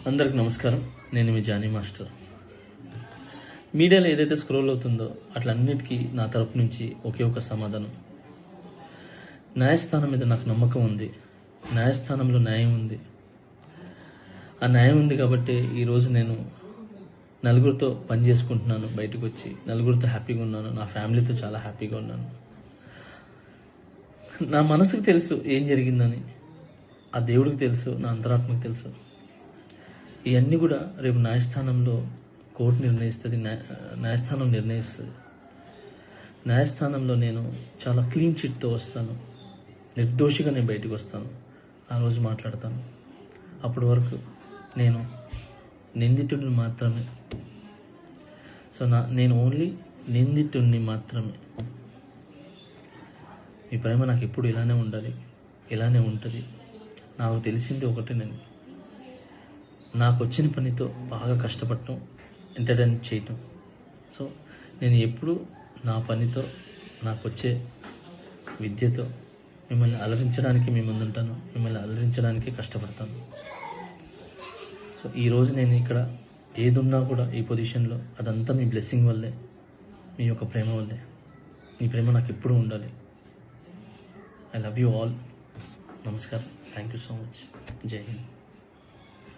అందరికి నమస్కారం. నేను మీ జానీ మాస్టర్. మీడియాలో ఏదైతే స్క్రోల్ అవుతుందో అట్లన్నిటికీ నా తరపు నుంచి ఒకే ఒక సమాధానం. న్యాయస్థానం మీద నాకు నమ్మకం ఉంది. న్యాయస్థానంలో న్యాయం ఉంది. ఆ న్యాయం ఉంది కాబట్టి ఈరోజు నేను నలుగురితో పని చేసుకుంటున్నాను. బయటకు వచ్చి నలుగురితో హ్యాపీగా ఉన్నాను. నా ఫ్యామిలీతో చాలా హ్యాపీగా ఉన్నాను. నా మనసుకు తెలుసు ఏం జరిగిందని, ఆ దేవుడికి తెలుసు, నా అంతరాత్మకు తెలుసు. ఇవన్నీ కూడా రేపు న్యాయస్థానంలో కోర్టు నిర్ణయిస్తుంది, న్యాయస్థానం నిర్ణయిస్తుంది. న్యాయస్థానంలో నేను చాలా క్లీన్ చిట్తో వస్తాను. నిర్దోషిగా నేను బయటకు వస్తాను. ఆ రోజు మాట్లాడతాను. అప్పటి వరకు నేను నిందితుడిని మాత్రమే. సో నేను ఓన్లీ నిందితుడిని మాత్రమే. మీ ప్రేమ నాకు ఎప్పుడు ఇలానే ఉండాలి, ఇలానే ఉంటుంది. నాకు తెలిసింది ఒకటేనండి, నాకు వచ్చిన పనితో బాగా కష్టపడటం, ఎంటర్టైన్ చేయటం. సో నేను ఎప్పుడు నా పనితో, నాకు వచ్చే విద్యతో మిమ్మల్ని అలరించడానికి మీ ముందుంటాను. మిమ్మల్ని అలరించడానికి కష్టపడతాను. సో ఈరోజు నేను ఇక్కడ ఏదున్నా కూడా ఈ పొజిషన్లో అదంతా మీ బ్లెస్సింగ్ వల్లే, మీ యొక్క ప్రేమ వల్లే. మీ ప్రేమ నాకు ఎప్పుడూ ఉండాలి. I love you all. నమస్కారం. Thank you so much. Jai Hind.